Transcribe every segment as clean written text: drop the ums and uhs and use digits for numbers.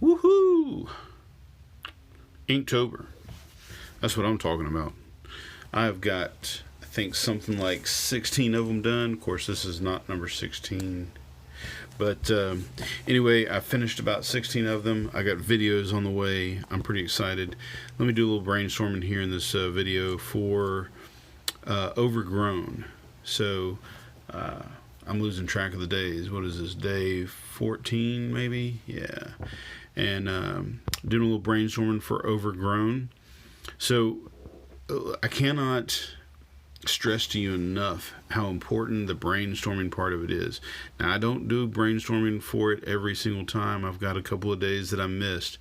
Woohoo! Inktober. That's what I'm talking about. I've got, I think, something like 16 of them done. Of course, this is not number 16. But anyway, I finished about 16 of them. I got videos on the way. I'm pretty excited. Let me do a little brainstorming here in this video for overgrown. So I'm losing track of the days. What is this, day 14 maybe? Yeah. And doing a little brainstorming for overgrown. So I cannot stress to you enough how important the brainstorming part of it is. Now, I don't do brainstorming for it every single time. I've got a couple of days that I missed,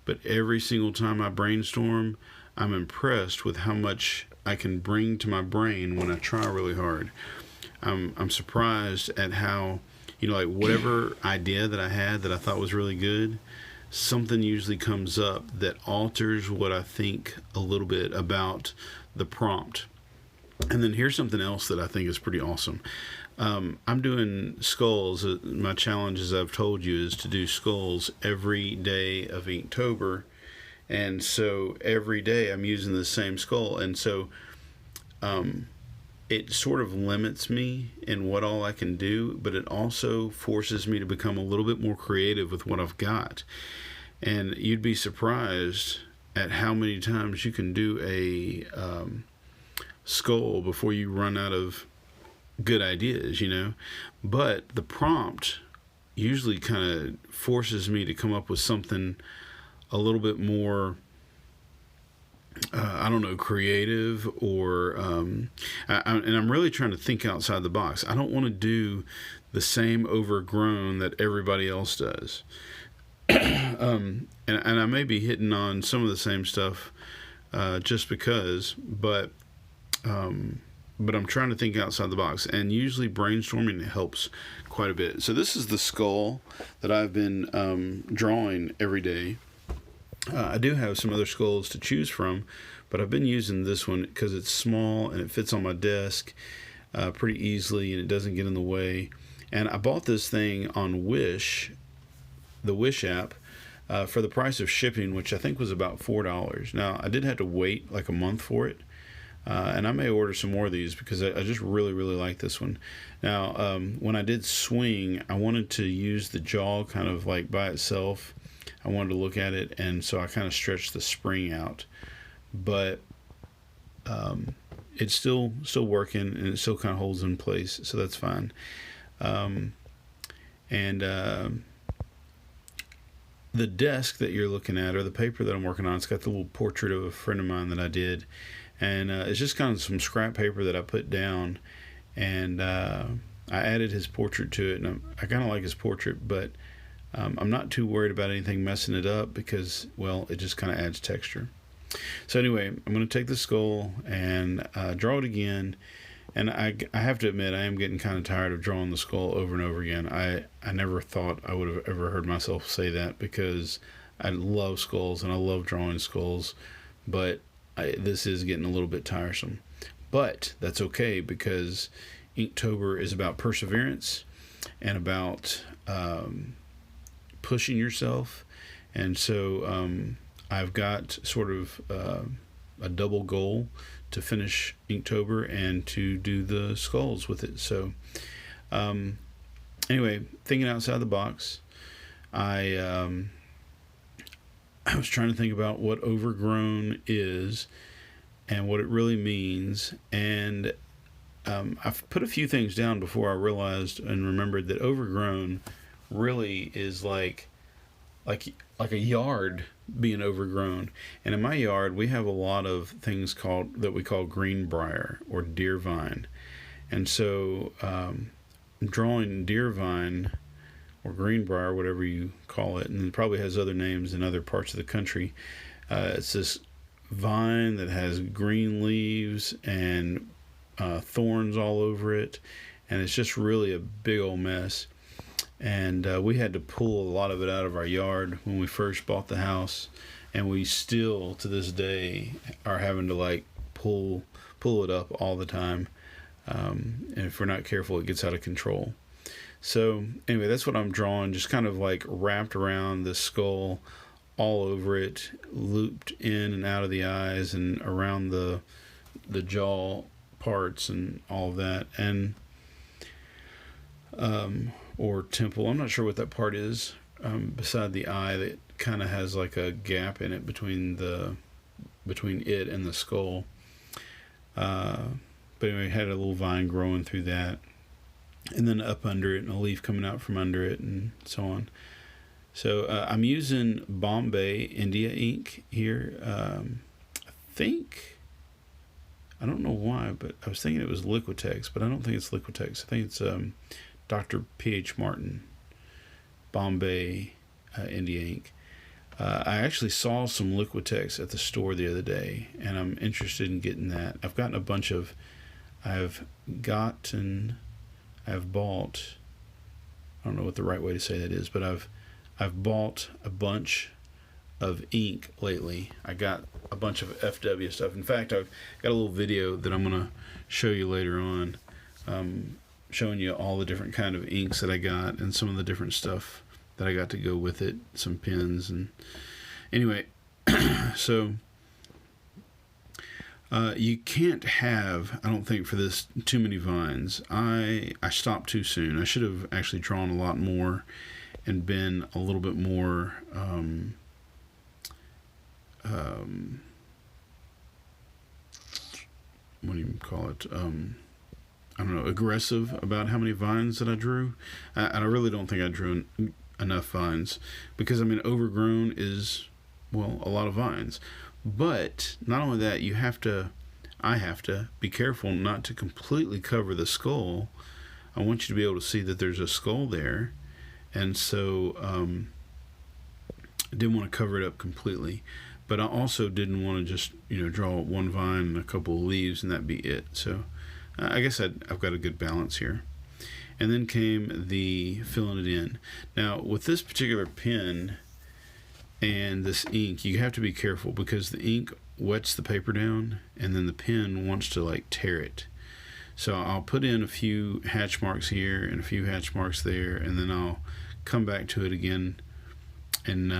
but every single time I brainstorm, I'm impressed with how much I can bring to my brain when I try really hard. I'm surprised at how, like whatever idea that I had that I thought was really good, something usually comes up that alters what I think a little bit about the prompt. And then here's something else that I think is pretty awesome. I'm doing skulls. My challenge, as I've told you, is to do skulls every day of Inktober. And so every day I'm using the same skull. And so it sort of limits me in what all I can do, but it also forces me to become a little bit more creative with what I've got. And you'd be surprised at how many times you can do a skull before you run out of good ideas, But the prompt usually kind of forces me to come up with something a little bit more, creative, or and I'm really trying to think outside the box. I don't want to do the same overgrown that everybody else does. And I may be hitting on some of the same stuff just because, but I'm trying to think outside the box, and usually brainstorming helps quite a bit. So this is the skull that I've been drawing every day. I do have some other skulls to choose from, but I've been using this one because it's small and it fits on my desk pretty easily, and it doesn't get in the way. And I bought this thing on Wish, the Wish app, for the price of shipping, which I think was about $4. Now, I did have to wait like a month for it. And I may order some more of these because I just really, really like this one. Now, when I did swing, I wanted to use the jaw kind of like by itself. I wanted to look at it, and so I kind of stretched the spring out. But it's still working, and it still kind of holds in place, so that's fine. The desk that you're looking at, or the paper that I'm working on, it's got the little portrait of a friend of mine that I did. And it's just kind of some scrap paper that I put down, and I added his portrait to it, and I kind of like his portrait, but I'm not too worried about anything messing it up because, well, it just kind of adds texture. So anyway, I'm going to take the skull and draw it again, and I have to admit I am getting kind of tired of drawing the skull over and over again. I never thought I would have ever heard myself say that because I love skulls and I love drawing skulls, but this is getting a little bit tiresome. But that's okay because Inktober is about perseverance and about pushing yourself. And so I've got sort of a double goal to finish Inktober and to do the skulls with it. So anyway, thinking outside the box, I was trying to think about what overgrown is and what it really means, and I've put a few things down before I realized and remembered that overgrown really is like a yard being overgrown. And in my yard, we have a lot of things that we call greenbrier or deer vine, and so I'm drawing deer vine or greenbrier, whatever you call it, and it probably has other names in other parts of the country. It's this vine that has green leaves and thorns all over it, and it's just really a big old mess. And we had to pull a lot of it out of our yard when we first bought the house, and we still to this day are having to like pull it up all the time, and if we're not careful, it gets out of control. So anyway, that's what I'm drawing, just kind of like wrapped around the skull, all over it, looped in and out of the eyes and around the jaw parts and all of that, and or temple. I'm not sure what that part is beside the eye that kind of has like a gap in it between it and the skull. But anyway, had a little vine growing through that, and then up under it, and a leaf coming out from under it, and so on. So I'm using Bombay India ink here. I don't know why, but I was thinking it was Liquitex, but I don't think it's Liquitex. I think it's Dr. P.H. Martin Bombay India ink. I actually saw some Liquitex at the store the other day, and I'm interested in getting that. I've bought, I don't know what the right way to say that is, but I've bought a bunch of ink lately. I got a bunch of FW stuff. In fact, I've got a little video that I'm going to show you later on, showing you all the different kind of inks that I got and some of the different stuff that I got to go with it, some pens, and anyway, so you can't have, I don't think for this, too many vines. I stopped too soon. I should have actually drawn a lot more and been a little bit more what do you call it? I don't know, aggressive about how many vines that I drew. I really don't think I drew enough vines, because I mean, overgrown is, well, a lot of vines. But not only that, I have to be careful not to completely cover the skull. I want you to be able to see that there's a skull there, and so I didn't want to cover it up completely. But I also didn't want to just, draw one vine and a couple of leaves and that be it. So I guess I've got a good balance here. And then came the filling it in. Now, with this particular pen and this ink, you have to be careful, because the ink wets the paper down, and then the pen wants to like tear it. So I'll put in a few hatch marks here and a few hatch marks there, and then I'll come back to it again and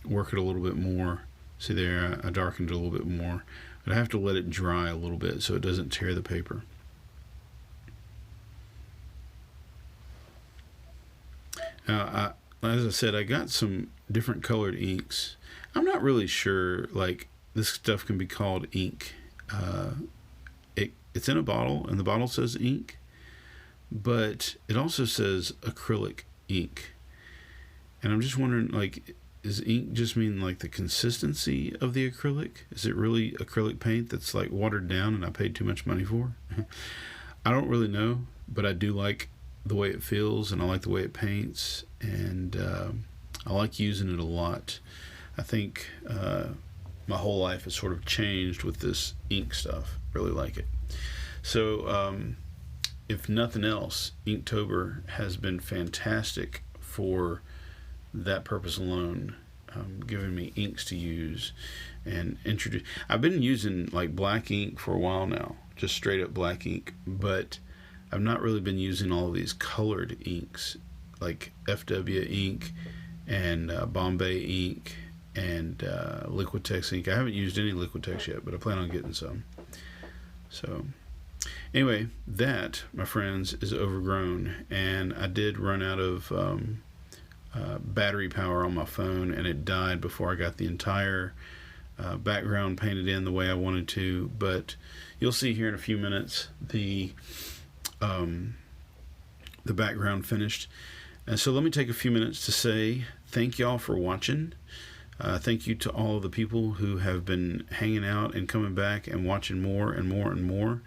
work it a little bit more. See there, I darkened it a little bit more, but I have to let it dry a little bit so it doesn't tear the paper. Now, as I said, I got some different colored inks. I'm not really sure, like, this stuff can be called ink. It's in a bottle, and the bottle says ink, but it also says acrylic ink. And I'm just wondering, like, does ink just mean like the consistency of the acrylic? Is it really acrylic paint that's like watered down and I paid too much money for? I don't really know, but I do like the way it feels, and I like the way it paints, and I like using it a lot. I think my whole life has sort of changed with this ink stuff. Really like it. So if nothing else, Inktober has been fantastic for that purpose alone, giving me inks to use and introduce. I've been using like black ink for a while now, just straight up black ink, but I've not really been using all of these colored inks like FW ink and Bombay ink and Liquitex ink. I haven't used any Liquitex yet, but I plan on getting some. So anyway, that, my friends, is overgrown, and I did run out of battery power on my phone, and it died before I got the entire background painted in the way I wanted to. But you'll see here in a few minutes the background finished. And so let me take a few minutes to say thank y'all for watching. Thank you to all of the people who have been hanging out and coming back and watching more and more and more.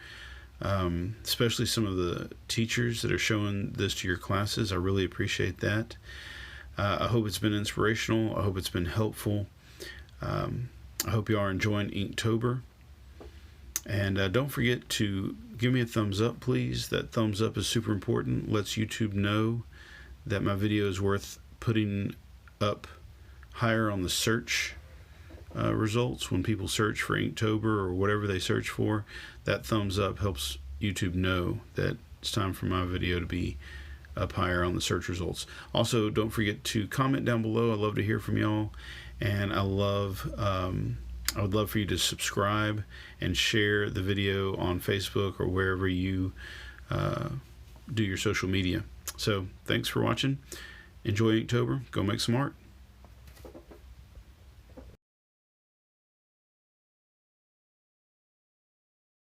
Especially some of the teachers that are showing this to your classes. I really appreciate that. I hope it's been inspirational. I hope it's been helpful. I hope you are enjoying Inktober. And don't forget to give me a thumbs up, please. That thumbs up is super important. Lets YouTube know that my video is worth putting up higher on the search results. When people search for Inktober or whatever they search for, that thumbs up helps YouTube know that it's time for my video to be up higher on the search results. Also, don't forget to comment down below. I love to hear from y'all, and I would love for you to subscribe and share the video on Facebook or wherever you do your social media. So thanks for watching. Enjoy Inktober. Go make some art.